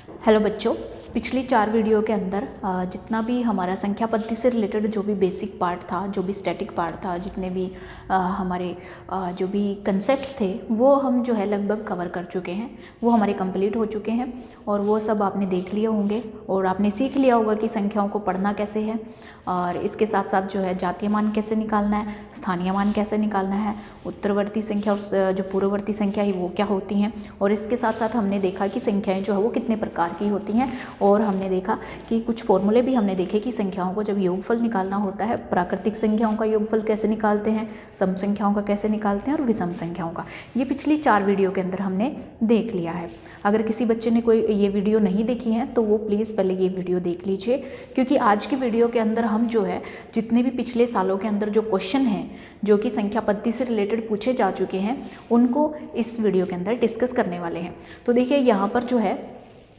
Hello बच्चों, पिछली 4 video के अंदर जितना भी हमारा संख्या पद्धति से रिलेटेड जो भी बेसिक पार्ट था, जो भी स्टैटिक पार्ट था, जितने भी हमारे जो भी कंसेप्ट्स थे वो हम जो है लगभग कवर कर चुके हैं। वो हमारे कंप्लीट हो चुके हैं और वो सब आपने देख लिए होंगे और आपने सीख लिया होगा कि संख्याओं को पढ़ना कैसे है और इसके साथ साथ जो है जातीय मान कैसे निकालना है, स्थानीय मान कैसे निकालना है, उत्तरवर्ती संख्या और जो पूर्ववर्ती संख्या है वो क्या होती हैं। और इसके साथ साथ हमने देखा कि संख्याएं जो है वो कितने प्रकार की होती हैं और हमने देखा कि कुछ फॉर्मूले भी हमने देखे कि संख्याओं को जब योगफल निकालना होता है, प्राकृतिक संख्याओं का योगफल कैसे निकालते हैं, सम संख्याओं का कैसे निकालते हैं और विषम संख्याओं का। ये पिछली 4 वीडियो के अंदर हमने देख लिया है। अगर किसी बच्चे ने कोई ये वीडियो नहीं देखी है तो वो प्लीज़ पहले ये वीडियो देख लीजिए, क्योंकि आज की वीडियो के अंदर हम जो है जितने भी पिछले सालों के अंदर जो क्वेश्चन हैं जो कि संख्या पद्धति से रिलेटेड पूछे जा चुके हैं उनको इस वीडियो के अंदर डिस्कस करने वाले हैं। तो देखिए यहाँ पर जो है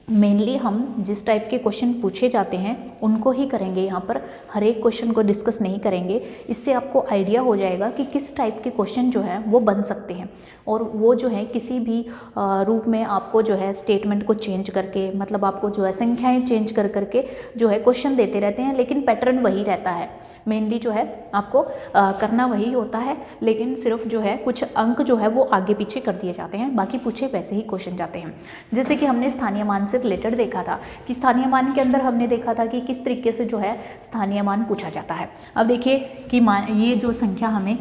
मेनली हम जिस टाइप के क्वेश्चन पूछे जाते हैं उनको ही करेंगे, यहाँ पर हर एक क्वेश्चन को डिस्कस नहीं करेंगे। इससे आपको आइडिया हो जाएगा कि किस टाइप के क्वेश्चन जो है वो बन सकते हैं और वो जो है किसी भी रूप में आपको जो है स्टेटमेंट को चेंज करके, मतलब आपको जो है संख्याएं चेंज कर करके जो है क्वेश्चन देते रहते हैं, लेकिन पैटर्न वही रहता है। मेनली जो है आपको करना वही होता है, लेकिन सिर्फ जो है कुछ अंक जो है वो आगे पीछे कर दिए जाते हैं, बाकी पूछे वैसे ही क्वेश्चन जाते हैं। जैसे कि हमने स्थानीय मान से रिलेटेड देखा था कि स्थानीय मान के अंदर हमने देखा था कि किस तरीके से जो है स्थानीय मान पूछा जाता है। अब देखिए कि ये जो संख्या हमें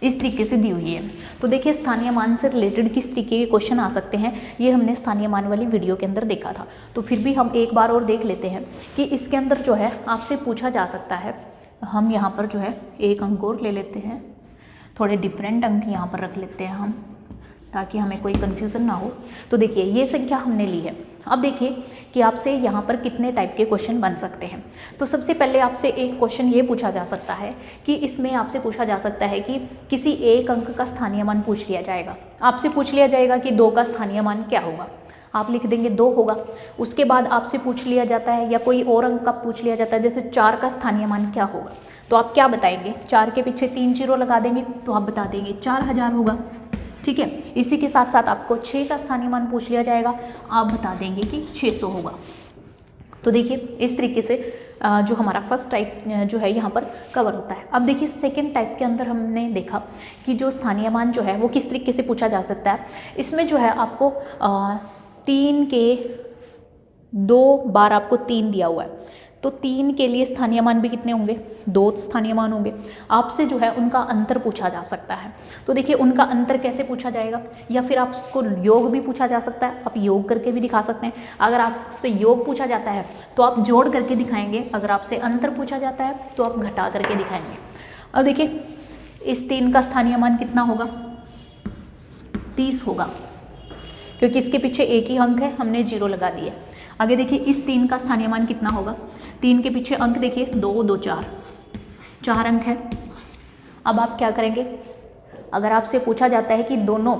इस तरीके से दी हुई है, तो देखिए स्थानीय मान से रिलेटेड किस तरीके के क्वेश्चन आ सकते हैं ये हमने स्थानीय मान वाली वीडियो के अंदर देखा था। तो फिर भी हम एक बार और देख लेते हैं कि इसके अंदर जो है आपसे पूछा जा सकता है। हम यहाँ पर जो है एक अंक और ले लेते हैं, थोड़े डिफरेंट अंक यहाँ पर रख लेते हैं हम, ताकि हमें कोई कन्फ्यूज़न ना हो। तो देखिए ये संख्या हमने ली है। अब देखिए कि आपसे यहाँ पर कितने टाइप के क्वेश्चन बन सकते हैं। तो सबसे पहले आपसे एक क्वेश्चन ये पूछा जा सकता है कि इसमें आपसे पूछा जा सकता है कि किसी एक अंक का स्थानीय मान पूछ लिया जाएगा। आपसे पूछ लिया जाएगा कि 2 का स्थानीय मान क्या होगा, आप लिख देंगे 2 होगा। उसके बाद आपसे पूछ लिया जाता है या कोई और अंक का पूछ लिया जाता है, जैसे 4 का स्थानीय मान क्या होगा, तो आप क्या बताएंगे, 4 के पीछे 3 जीरो लगा देंगे तो आप बता देंगे 4000 होगा। ठीक है, इसी के साथ साथ आपको 6 का स्थानीय मान पूछ लिया जाएगा, आप बता देंगे कि 600 होगा। तो देखिए इस तरीके से जो हमारा फर्स्ट टाइप जो है यहाँ पर कवर होता है। अब देखिए सेकंड टाइप के अंदर हमने देखा कि जो स्थानीय मान जो है वो किस तरीके से पूछा जा सकता है। इसमें जो है आपको 3 के 2 बार आपको 3 दिया हुआ है, तो 3 के लिए स्थानीय मान भी कितने होंगे, 2 स्थानीय मान होंगे। आपसे जो है उनका अंतर पूछा जा सकता है। तो देखिए उनका अंतर कैसे पूछा जाएगा, या फिर आपको योग भी पूछा जा सकता है, आप योग करके भी दिखा सकते हैं। अगर आपसे योग पूछा जाता है तो आप जोड़ करके दिखाएंगे, अगर आपसे अंतर पूछा जाता है तो आप घटा करके दिखाएंगे। अब देखिए इस 3 का स्थानीय मान कितना होगा, 30 होगा, क्योंकि इसके पीछे एक ही अंक है, हमने 0 लगा दिए। आगे देखिए इस 3 का स्थानीय मान कितना होगा, 3 के पीछे अंक देखिए 2 2 4 अंक है। अब आप क्या करेंगे, अगर आपसे पूछा जाता है कि दोनों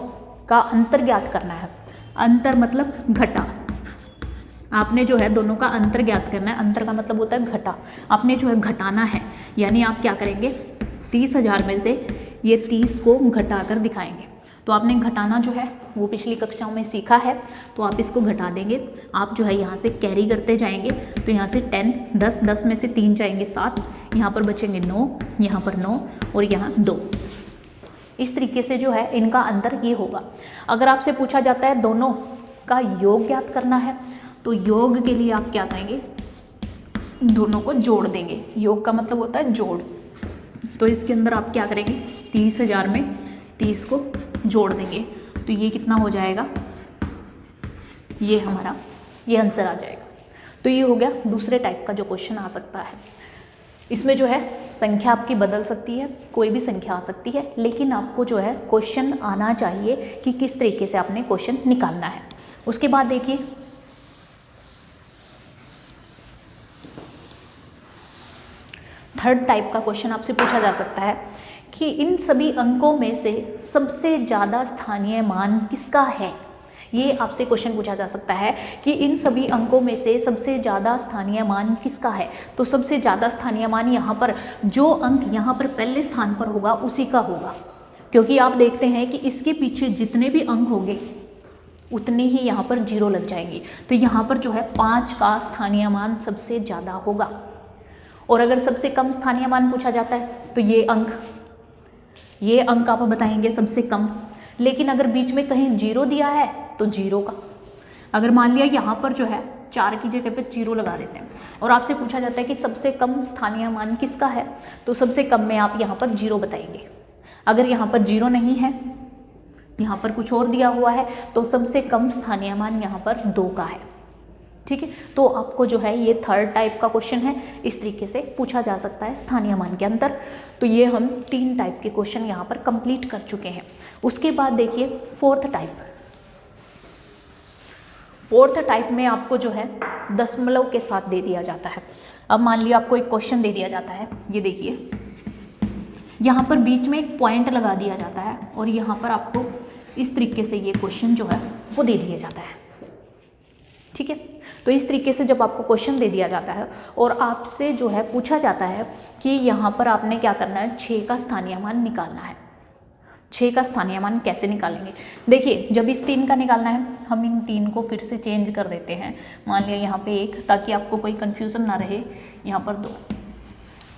का अंतर ज्ञात करना है, अंतर मतलब घटा, आपने जो है दोनों का अंतर ज्ञात करना है, अंतर का मतलब होता है घटा, आपने जो है घटाना है, यानी आप क्या करेंगे 30,000 में से ये 30 को घटा कर दिखाएंगे। तो आपने घटाना जो है वो पिछली कक्षाओं में सीखा है, तो आप इसको घटा देंगे। आप जो है यहाँ से कैरी करते जाएंगे, तो यहाँ से 10 10 10 में से 3 जाएंगे 7, यहाँ पर बचेंगे 9, यहाँ पर 9 और यहाँ 2। इस तरीके से जो है इनका अंतर ये होगा। अगर आपसे पूछा जाता है दोनों का योग ज्ञात करना है, तो योग के लिए आप क्या करेंगे, दोनों को जोड़ देंगे। योग का मतलब होता है जोड़। तो इसके अंदर आप क्या करेंगे, 30,000 में 30 को जोड़ देंगे, तो ये कितना हो जाएगा, ये हमारा ये आंसर आ जाएगा। तो ये हो गया दूसरे टाइप का जो क्वेश्चन आ सकता है। इसमें जो है संख्या आपकी बदल सकती है, कोई भी संख्या आ सकती है, लेकिन आपको जो है क्वेश्चन आना चाहिए कि किस तरीके से आपने क्वेश्चन निकालना है। उसके बाद देखिए थर्ड टाइप का क्वेश्चन आपसे पूछा जा सकता है कि इन सभी अंकों में से सबसे ज़्यादा स्थानीय मान किसका है। ये आपसे क्वेश्चन पूछा जा सकता है कि इन सभी अंकों में से सबसे ज़्यादा स्थानीय मान किसका है। तो सबसे ज़्यादा स्थानीय मान यहाँ पर जो अंक यहाँ पर पहले स्थान पर होगा उसी का होगा, क्योंकि आप देखते हैं कि इसके पीछे जितने भी अंक होंगे उतनी ही यहाँ पर जीरो लग जाएंगी। तो यहाँ पर जो है 5 का स्थानीय मान सबसे ज़्यादा होगा। और अगर सबसे कम स्थानीय मान पूछा जाता है तो ये अंक आप बताएंगे सबसे कम। लेकिन अगर बीच में कहीं जीरो दिया है तो जीरो का, अगर मान लिया यहाँ पर जो है 4 की जगह पे जीरो लगा देते हैं और आपसे पूछा जाता है कि सबसे कम स्थानीय मान किसका है, तो सबसे कम में आप यहाँ पर जीरो बताएंगे। अगर यहाँ पर जीरो नहीं है, यहाँ पर कुछ और दिया हुआ है, तो सबसे कम स्थानीय मान यहाँ पर 2 का है। ठीक है, तो आपको जो है ये थर्ड टाइप का क्वेश्चन है, इस तरीके से पूछा जा सकता है स्थानीय मान के अंदर। तो ये हम 3 टाइप के क्वेश्चन यहाँ पर कंप्लीट कर चुके हैं। उसके बाद देखिए फोर्थ टाइप में आपको जो है दशमलव के साथ दे दिया जाता है। अब मान लिया आपको एक क्वेश्चन दे दिया जाता है, ये देखिए यहाँ पर बीच में एक पॉइंट लगा दिया जाता है और यहाँ पर आपको इस तरीके से ये क्वेश्चन जो है वो दे दिया जाता है। ठीक है, तो इस तरीके से जब आपको क्वेश्चन दे दिया जाता है और आपसे जो है पूछा जाता है कि यहाँ पर आपने क्या करना है, 6 का स्थानीय मान निकालना है। 6 का स्थानीय मान कैसे निकालेंगे, देखिए जब इस 3 का निकालना है, हम इन 3 को फिर से चेंज कर देते हैं। मान लिया यहाँ पे 1, ताकि आपको कोई कन्फ्यूज़न ना रहे, यहाँ पर 2।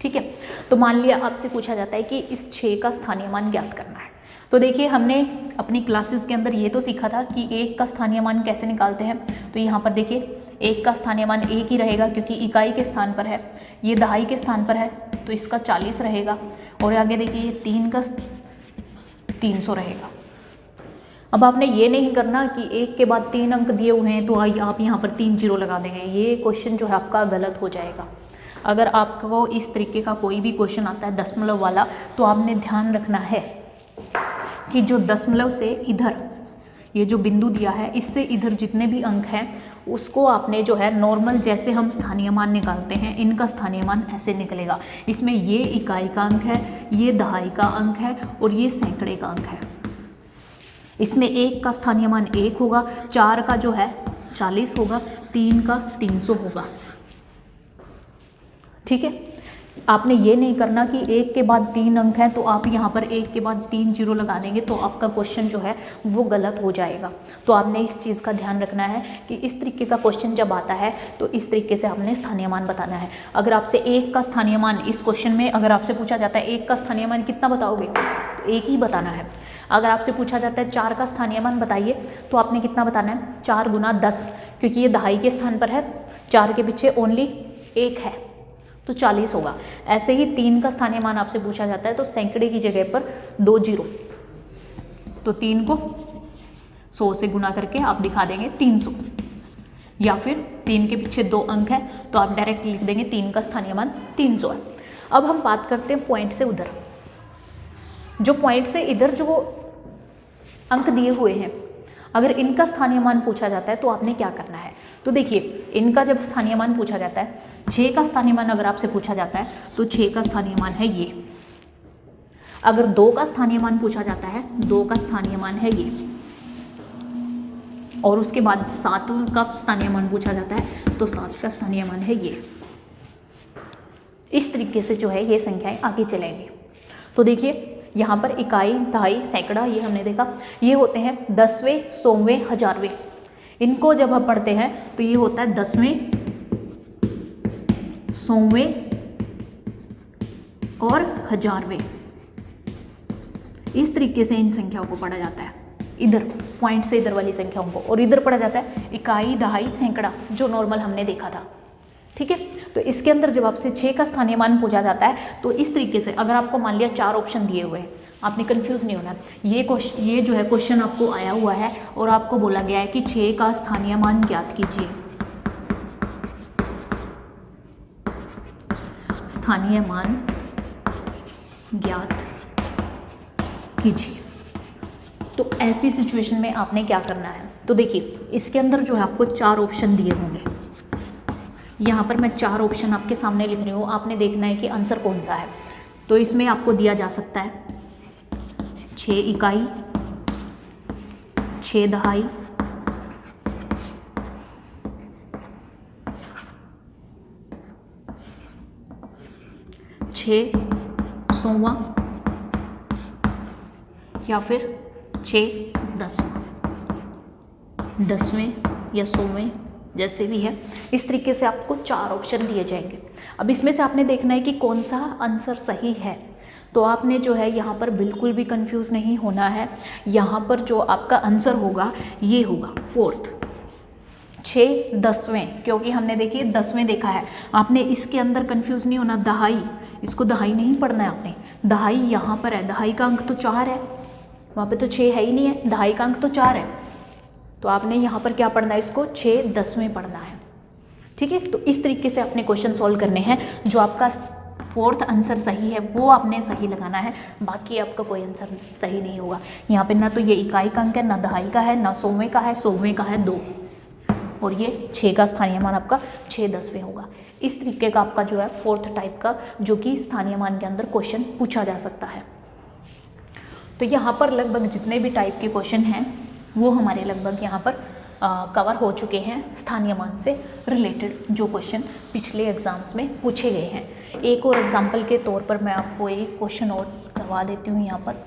ठीक है, तो मान लिया आपसे पूछा जाता है कि इस 6 का स्थानीय मान ज्ञात करना है। तो देखिए हमने अपनी क्लासेस के अंदर ये तो सीखा था कि 1 का स्थानीय मान कैसे निकालते हैं। तो यहाँ पर देखिए 1 का स्थानीय मान 1 ही रहेगा, क्योंकि इकाई के स्थान पर है, ये दहाई के स्थान पर है, तो इसका 40 रहेगा। और आगे देखिए ये 3 का 300 रहेगा। अब आपने ये नहीं करना कि 1 के बाद 3 अंक दिए हुए हैं तो आप यहाँ पर 3 जीरो लगा देंगे, ये क्वेश्चन जो है आपका गलत हो जाएगा। अगर आपको इस तरीके का कोई भी क्वेश्चन आता है दशमलव वाला, तो आपने ध्यान रखना है कि जो दशमलव से इधर ये जो बिंदु दिया है, इससे इधर जितने भी अंक हैं उसको आपने जो है नॉर्मल जैसे हम स्थानीय मान निकालते हैं, इनका स्थानीय मान ऐसे निकलेगा। इसमें ये इकाई का अंक है, ये दहाई का अंक है और ये सैकड़े का अंक है। इसमें 1 का स्थानीय मान 1 होगा, 4 का जो है 40 होगा, 3 का 300 होगा। ठीक है, आपने ये नहीं करना कि 1 के बाद 3 अंक हैं तो आप यहाँ पर 1 के बाद 3 जीरो लगा देंगे, तो आपका क्वेश्चन जो है वो गलत हो जाएगा। तो आपने इस चीज़ का ध्यान रखना है कि इस तरीके का क्वेश्चन जब आता है तो इस तरीके से आपने स्थानीय मान बताना है। अगर आपसे 1 का स्थानीय मान इस क्वेश्चन में अगर आपसे पूछा जाता है 1 का स्थानीय मान कितना बताओगे, तो 1 ही बताना है। अगर आपसे पूछा जाता है 4 का स्थानीय मान बताइए, तो आपने कितना बताना है, 4 गुना 10, क्योंकि ये दहाई के स्थान पर है, 4 के पीछे ओनली 1 है तो 40 होगा। ऐसे ही 3 का स्थानीय मान आपसे पूछा जाता है तो सैकड़े की जगह पर 2 जीरो, तो 3 को 100 से गुना करके आप दिखा देंगे 300, या फिर 3 के पीछे 2 अंक है तो आप डायरेक्ट लिख देंगे 3 का स्थानीय मान 300 है। अब हम बात करते हैं पॉइंट से उधर, जो पॉइंट से इधर जो अंक दिए हुए हैं, अगर इनका स्थानीय मान पूछा जाता है तो आपने क्या करना है। तो देखिए इनका जब स्थानीय मान पूछा जाता है, 6 का स्थानीय मान अगर आपसे पूछा जाता है तो 6 का स्थानीय मान है ये। अगर 2 का स्थानीय मान पूछा जाता है, 2 का स्थानीय मान है ये। और उसके बाद 7 का स्थानीय मान पूछा जाता है तो 7 का स्थानीय मान है ये। इस तरीके से जो है ये संख्याएं आगे चलेंगी। तो देखिए यहाँ पर इकाई, दहाई, सैकड़ा ये हमने देखा, ये होते हैं 10वें, 100वें, 1000वें। इनको जब हम पढ़ते हैं तो ये होता है 10वें, 100वें और 1000वें। इस तरीके से इन संख्याओं को पढ़ा जाता है, इधर पॉइंट से इधर वाली संख्याओं को, और इधर पढ़ा जाता है इकाई, दहाई, सैकड़ा, जो नॉर्मल हमने देखा था। ठीक है, तो इसके अंदर जब आपसे 6 का स्थानीय मान पूछा जाता है तो इस तरीके से, अगर आपको मान लिया 4 ऑप्शन दिए हुए हैं, आपने कंफ्यूज नहीं होना। ये जो है क्वेश्चन आपको आया हुआ है और आपको बोला गया है कि 6 का स्थानीय मान ज्ञात कीजिए। स्थानीय मान ज्ञात कीजिए। तो ऐसी सिचुएशन में आपने क्या करना है, तो देखिए इसके अंदर जो है आपको 4 ऑप्शन दिए होंगे। यहाँ पर मैं 4 ऑप्शन आपके सामने लिख रही हूँ, आपने देखना है कि आंसर कौन सा है। तो इसमें आपको दिया जा सकता है 6 इकाई, 6 दहाई, 6 100वां या फिर 6 10वां। 10वें या 100वें, जैसे भी है, इस तरीके से आपको 4 ऑप्शन दिए जाएंगे। अब इसमें से आपने देखना है कि कौन सा आंसर सही है। तो आपने जो है यहाँ पर बिल्कुल भी कंफ्यूज नहीं होना है। यहाँ पर जो आपका आंसर होगा ये होगा 4th, 6 10वें, क्योंकि हमने देखिए 10वें देखा है। आपने इसके अंदर कंफ्यूज नहीं होना, दहाई, इसको दहाई नहीं पढ़ना है आपने, दहाई यहाँ पर है, दहाई का अंक तो 4 है, वहाँ पे तो 6 है ही नहीं है, दहाई का अंक तो 4 है। तो आपने यहाँ पर क्या पढ़ना है, इसको 6 10वें पढ़ना है। ठीक है, तो इस तरीके से अपने क्वेश्चन सॉल्व करने हैं। जो आपका 4th आंसर सही है वो आपने सही लगाना है, बाकी आपका कोई आंसर सही नहीं होगा। यहाँ पे ना तो ये इकाई का अंक है, ना दहाई का है, ना 100वें का है, 100वें का है 2, और ये 6 का स्थानीय मान आपका 6 10वें होगा। इस तरीके का आपका जो है 4th टाइप का जो कि स्थानीय मान के अंदर क्वेश्चन पूछा जा सकता है। तो यहाँ पर लगभग जितने भी टाइप के क्वेश्चन हैं वो हमारे लगभग यहाँ पर कवर हो चुके हैं स्थानीय मान से रिलेटेड, जो क्वेश्चन पिछले एग्जाम्स में पूछे गए हैं। एक और एग्जाम्पल के तौर पर मैं आपको एक क्वेश्चन और करवा देती हूँ। यहाँ पर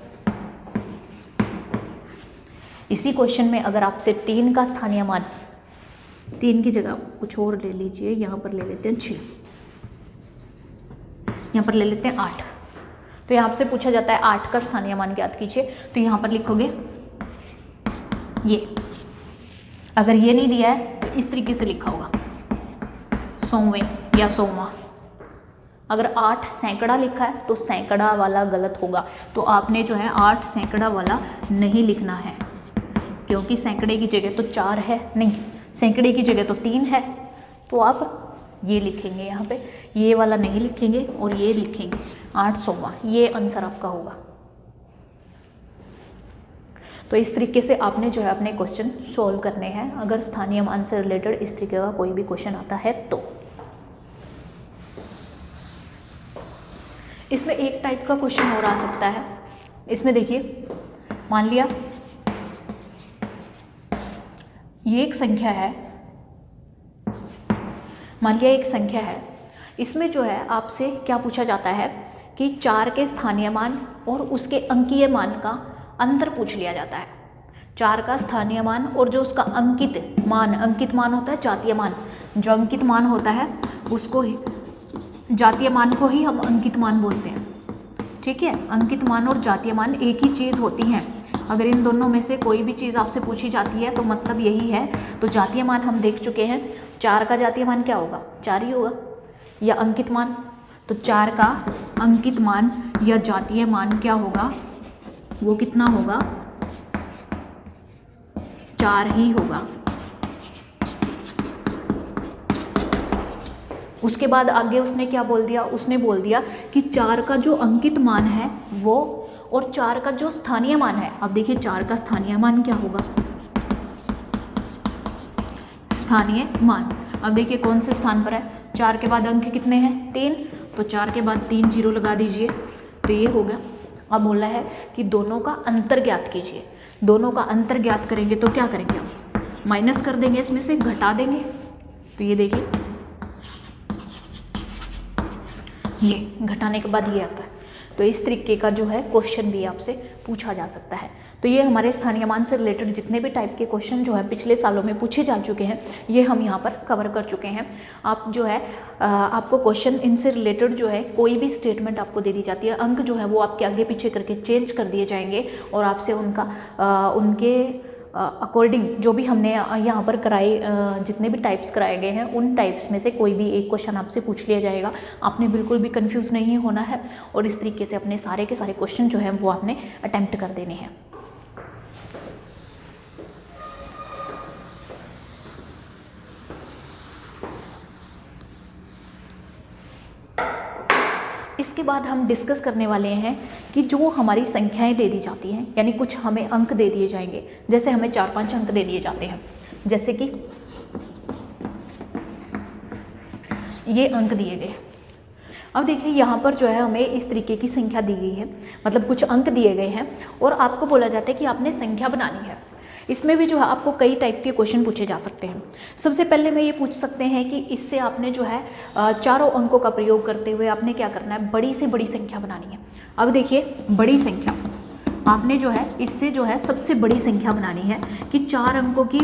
इसी क्वेश्चन में अगर आपसे 3 का स्थानीय मान, 3 की जगह कुछ और ले लीजिए, यहाँ पर ले लेते हैं 6, यहाँ पर ले लेते हैं 8। तो यहाँ आपसे पूछा जाता है 8 का स्थानीय मान ज्ञात कीजिए, तो यहाँ पर लिखोगे ये, अगर ये नहीं दिया है तो इस तरीके से लिखा होगा 100वें या 100वां। अगर 8 सैकड़ा लिखा है तो सैकड़ा वाला गलत होगा, तो आपने जो है 8 सैकड़ा वाला नहीं लिखना है, क्योंकि सैकड़े की जगह तो 4 है, नहीं सैकड़े की जगह तो 3 है, तो आप ये लिखेंगे, यहाँ पे ये वाला नहीं लिखेंगे और ये लिखेंगे 8 100वां, ये आंसर आपका होगा। तो इस तरीके से आपने जो है अपने क्वेश्चन सॉल्व करने हैं, अगर स्थानीय मान से रिलेटेड इस तरीके का कोई भी क्वेश्चन आता है तो। इसमें एक टाइप का क्वेश्चन और आ सकता है। इसमें देखिए, मान लिया ये एक संख्या है, मान लिया एक संख्या है, इसमें जो है आपसे क्या पूछा जाता है कि 4 के स्थानीय मान और उसके अंकीय मान का अंतर पूछ लिया जाता है। 4 का स्थानीय मान और जो उसका अंकित मान होता है जातीय मान, जो अंकित मान होता है उसको ही, जातीय मान को ही हम अंकित मान बोलते हैं। ठीक है, अंकित मान और जातीय मान एक ही चीज़ होती हैं। अगर इन दोनों में से कोई भी चीज़ आपसे पूछी जाती है तो मतलब यही है। तो जातीय मान हम देख चुके हैं, 4 का जातीय मान क्या होगा, 4 ही होगा, या अंकित मान, तो 4 का अंकित मान या जातीय मान क्या होगा, वो कितना होगा, 4 ही होगा। उसके बाद आगे उसने क्या बोल दिया, उसने बोल दिया कि 4 का जो अंकित मान है वो, और 4 का जो स्थानीय मान है, अब देखिए 4 का स्थानीय मान क्या होगा, स्थानीय मान, अब देखिए कौन से स्थान पर है, 4 के बाद अंक कितने हैं, 3, तो 4 के बाद 3 जीरो लगा दीजिए, तो ये हो गया। अब बोला है कि दोनों का अंतर ज्ञात कीजिए। दोनों का अंतर ज्ञात करेंगे तो क्या करेंगे, हम माइनस कर देंगे, इसमें से घटा देंगे। तो ये देखिए, ये घटाने के बाद ये आता है। तो इस तरीके का जो है क्वेश्चन भी आपसे पूछा जा सकता है। तो ये हमारे स्थानीय मान से रिलेटेड जितने भी टाइप के क्वेश्चन जो है पिछले सालों में पूछे जा चुके हैं, ये हम यहाँ पर कवर कर चुके हैं। आप जो है आपको क्वेश्चन इनसे रिलेटेड जो है कोई भी स्टेटमेंट आपको दे दी जाती है, अंक जो है वो आपके आगे पीछे करके चेंज कर दिए जाएंगे और आपसे उनके अकॉर्डिंग जो भी हमने यहाँ पर कराए, जितने भी टाइप्स कराए गए हैं उन टाइप्स में से कोई भी एक क्वेश्चन आपसे पूछ लिया जाएगा। आपने बिल्कुल भी कंफ्यूज नहीं होना है और इस तरीके से अपने सारे के सारे क्वेश्चन जो हैं वो आपने अटेम्प्ट कर देने हैं। इसके बाद हम डिस्कस करने वाले हैं कि जो हमारी संख्याएं दे दी जाती हैं, यानी कुछ हमें अंक दे दिए जाएंगे, जैसे हमें 4-5 अंक दे दिए जाते हैं, जैसे कि ये अंक दिए गए। अब देखिए यहाँ पर जो है हमें इस तरीके की संख्या दी गई है, मतलब कुछ अंक दिए गए हैं और आपको बोला जाता है कि आपने संख्या बनानी है। इसमें भी जो है आपको कई टाइप के क्वेश्चन पूछे जा सकते हैं। सबसे पहले में ये पूछ सकते हैं कि इससे आपने जो है चारों अंकों का प्रयोग करते हुए आपने क्या करना है, बड़ी से बड़ी संख्या बनानी है। अब देखिए बड़ी संख्या आपने जो है इससे जो है सबसे बड़ी संख्या बनानी है कि 4 अंकों की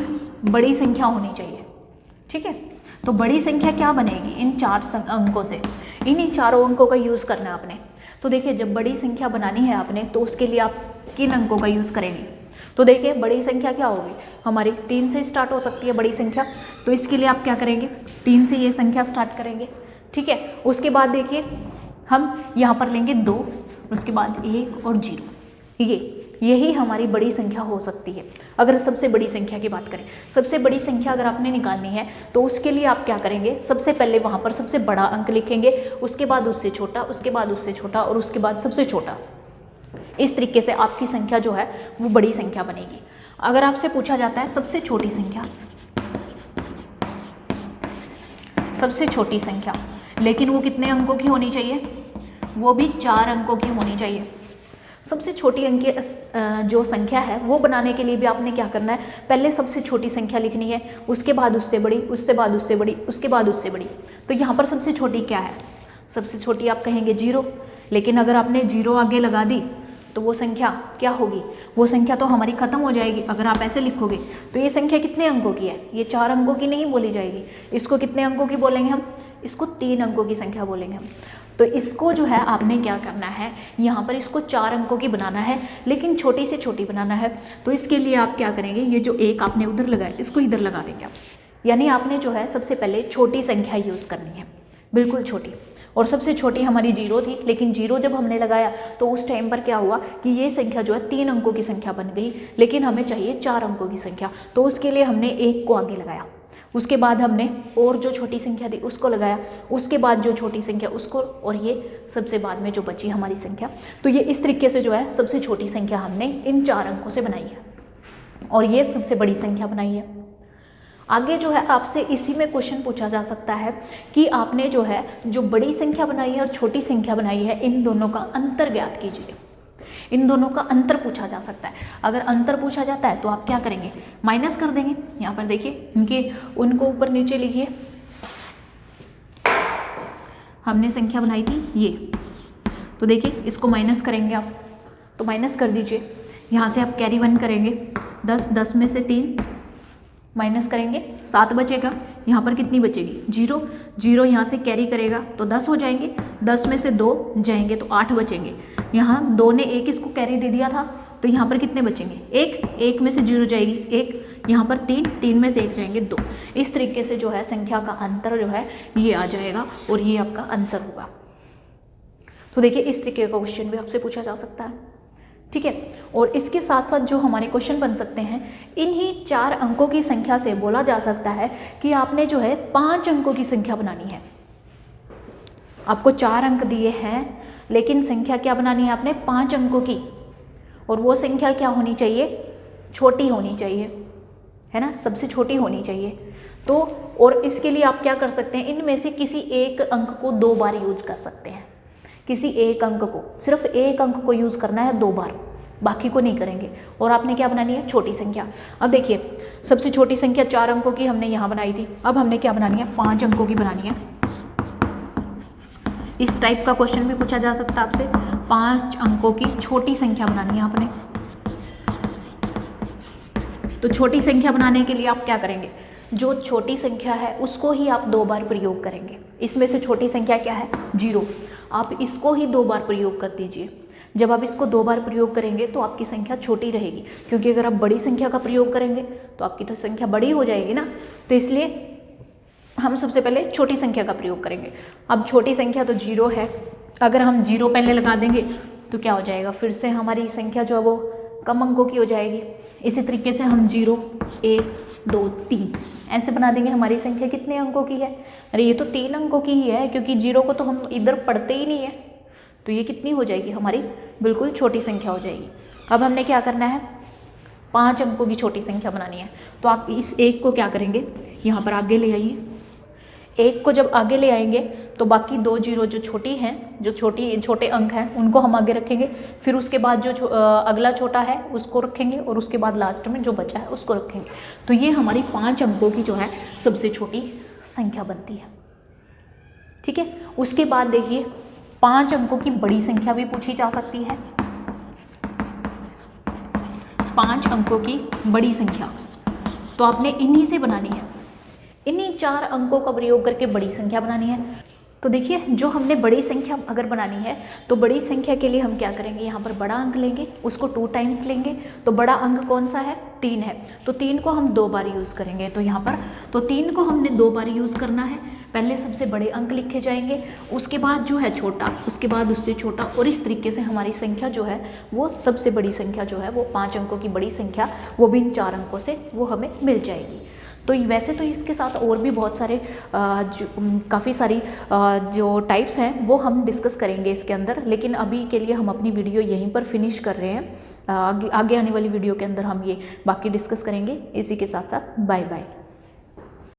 बड़ी संख्या होनी चाहिए। ठीक है, तो बड़ी संख्या क्या बनेगी इन 4 अंकों से, इन चारों अंकों का यूज़ करना है आपने। तो देखिए जब बड़ी संख्या बनानी है आपने तो उसके लिए आप किन अंकों का यूज़ करेंगे। तो देखिए बड़ी संख्या क्या होगी हमारी 3 से स्टार्ट हो सकती है बड़ी संख्या, तो इसके लिए आप क्या करेंगे 3 से ये संख्या स्टार्ट करेंगे। ठीक है, उसके बाद देखिए हम यहाँ पर लेंगे 2, उसके बाद 1 और 0, यही हमारी बड़ी संख्या हो सकती है। अगर सबसे बड़ी संख्या की बात करें, सबसे बड़ी संख्या अगर आपने निकालनी है तो उसके लिए आप क्या करेंगे, सबसे पहले वहाँ पर सबसे बड़ा अंक लिखेंगे, उसके बाद उससे छोटा, उसके बाद उससे छोटा और उसके बाद सबसे छोटा। इस तरीके से आपकी संख्या जो है वो बड़ी संख्या बनेगी। अगर आपसे पूछा जाता है सबसे छोटी संख्या, सबसे छोटी संख्या, लेकिन वो कितने अंकों की होनी चाहिए, वो भी 4 अंकों की होनी चाहिए। सबसे छोटी अंक जो संख्या है वो बनाने के लिए भी आपने क्या करना है, पहले सबसे छोटी संख्या लिखनी है, उसके बाद उससे बड़ी, उसके बाद उससे बड़ी, उसके बाद उससे बड़ी। तो यहाँ पर सबसे छोटी क्या है, सबसे छोटी आप कहेंगे 0, लेकिन अगर आपने 0 आगे लगा दी तो वो संख्या क्या होगी, वो संख्या तो हमारी खत्म हो जाएगी। अगर आप ऐसे लिखोगे तो ये संख्या कितने अंकों की है, ये 4 अंकों की नहीं बोली जाएगी। इसको कितने अंकों की बोलेंगे हम, इसको 3 अंकों की संख्या बोलेंगे हम। तो इसको जो है आपने क्या करना है, यहाँ पर इसको 4 अंकों की बनाना है, लेकिन छोटी से छोटी बनाना है। तो इसके लिए आप क्या करेंगे, ये जो 1 आपने उधर लगाया इसको इधर लगा देंगे आप, यानी आपने जो है सबसे पहले छोटी संख्या यूज़ करनी है, बिल्कुल छोटी। और सबसे छोटी हमारी 0 थी, लेकिन 0 जब हमने लगाया तो उस टाइम पर क्या हुआ कि ये संख्या जो है 3 अंकों की संख्या बन गई, लेकिन हमें चाहिए 4 अंकों की संख्या। तो उसके लिए हमने 1 को आगे लगाया, उसके बाद हमने और जो छोटी संख्या थी उसको लगाया, उसके बाद जो छोटी संख्या उसको, और ये सबसे बाद में जो बची हमारी संख्या। तो ये इस तरीके से जो है सबसे छोटी संख्या हमने इन 4 अंकों से बनाई है, और ये सबसे बड़ी संख्या बनाई है। आगे जो है आपसे इसी में क्वेश्चन पूछा जा सकता है कि आपने जो है जो बड़ी संख्या बनाई है और छोटी संख्या बनाई है, इन दोनों का अंतर ज्ञात कीजिए। इन दोनों का अंतर पूछा जा सकता है। अगर अंतर पूछा जाता है तो आप क्या करेंगे, माइनस कर देंगे। यहाँ पर देखिए इनके उनको ऊपर नीचे लिखिए, हमने संख्या बनाई थी ये, तो देखिए इसको माइनस करेंगे आप, तो माइनस कर दीजिए। यहाँ से आप कैरी 1 करेंगे, 10, 10 में से 3 माइनस करेंगे, 7 बचेगा। यहाँ पर कितनी बचेगी 0, 0 यहाँ से कैरी करेगा तो 10 हो जाएंगे, 10 में से 2 जाएंगे तो 8 बचेंगे। यहाँ 2 ने 1 इसको कैरी दे दिया था, तो यहाँ पर कितने बचेंगे 1, 1 में से 0 जाएगी 1, यहाँ पर 3, 3 में से 1 जाएंगे 2। इस तरीके से जो है संख्या का अंतर जो है ये आ जाएगा और ये आपका आंसर होगा। तो देखिए इस तरीके का क्वेश्चन भी आपसे पूछा जा सकता है। ठीक है, और इसके साथ साथ जो हमारे क्वेश्चन बन सकते हैं, इन्हीं 4 अंकों की संख्या से बोला जा सकता है कि आपने जो है 5 अंकों की संख्या बनानी है। आपको 4 अंक दिए हैं, लेकिन संख्या क्या बनानी है आपने 5 अंकों की, और वो संख्या क्या होनी चाहिए, छोटी होनी चाहिए, है ना, सबसे छोटी होनी चाहिए। तो और इसके लिए आप क्या कर सकते हैं, इनमें से किसी एक अंक को 2 बार यूज कर सकते हैं। किसी एक अंक को, सिर्फ एक अंक को यूज़ करना है 2 बार, बाकी को नहीं करेंगे। और आपने क्या बनानी है, छोटी संख्या। अब देखिए सबसे छोटी संख्या 4 अंकों की हमने यहाँ बनाई थी, अब हमने क्या बनानी है 5 अंकों की बनानी है। इस टाइप का क्वेश्चन भी पूछा जा सकता है आपसे, 5 अंकों की छोटी संख्या बनानी है आपने। तो छोटी संख्या बनाने के लिए आप क्या करेंगे, जो छोटी संख्या है उसको ही आप 2 बार प्रयोग करेंगे। इसमें से छोटी संख्या क्या है 0, आप इसको ही 2 बार प्रयोग कर दीजिए। जब आप इसको 2 बार प्रयोग करेंगे तो आपकी संख्या छोटी रहेगी, क्योंकि अगर आप बड़ी संख्या का प्रयोग करेंगे तो आपकी तो संख्या बड़ी हो जाएगी ना। तो इसलिए हम सबसे पहले छोटी संख्या का प्रयोग करेंगे। अब छोटी संख्या तो 0 है, अगर हम 0 पहले लगा देंगे तो क्या हो जाएगा, फिर से हमारी संख्या जो है वो कम अंकों की हो जाएगी। इसी तरीके से हम 0, 1, 2, 3 ऐसे बना देंगे। हमारी संख्या कितने अंकों की है, अरे ये तो 3 अंकों की ही है, क्योंकि 0 को तो हम इधर पढ़ते ही नहीं है। तो ये कितनी हो जाएगी, हमारी बिल्कुल छोटी संख्या हो जाएगी। अब हमने क्या करना है, 5 अंकों की छोटी संख्या बनानी है। तो आप इस 1 को क्या करेंगे, यहाँ पर आगे ले आइए। 1 को जब आगे ले आएंगे तो बाकी 2 0 जो छोटी हैं, जो छोटे अंक हैं उनको हम आगे रखेंगे। फिर उसके बाद जो अगला छोटा है उसको रखेंगे, और उसके बाद लास्ट में जो बचा है उसको रखेंगे। तो ये हमारी 5 अंकों की जो है सबसे छोटी संख्या बनती है। ठीक है, उसके बाद देखिए 5 अंकों की बड़ी संख्या भी पूछी जा सकती है। 5 अंकों की बड़ी संख्या, तो आपने इन्हीं से बनानी है, इन्हीं 4 अंकों का प्रयोग करके बड़ी संख्या बनानी है। तो देखिए, जो हमने बड़ी संख्या अगर बनानी है तो बड़ी संख्या के लिए हम क्या करेंगे, यहाँ पर बड़ा अंक लेंगे, उसको 2 टाइम्स लेंगे। तो बड़ा अंक कौन सा है, 3 है, तो 3 को हम 2 बार यूज़ करेंगे। तो यहाँ पर तो 3 को हमने 2 बार यूज़ करना है। पहले सबसे बड़े अंक लिखे जाएंगे, उसके बाद जो है छोटा, उसके बाद उससे छोटा, और इस तरीके से हमारी संख्या जो है वो सबसे बड़ी संख्या जो है वो 5 अंकों की बड़ी संख्या, वो भी इन 4 अंकों से वो हमें मिल जाएगी। तो वैसे तो इसके साथ और भी बहुत सारे काफ़ी सारी जो टाइप्स हैं वो हम डिस्कस करेंगे इसके अंदर, लेकिन अभी के लिए हम अपनी वीडियो यहीं पर फिनिश कर रहे हैं। आगे आने वाली वीडियो के अंदर हम ये बाकी डिस्कस करेंगे। इसी के साथ साथ बाय बाय।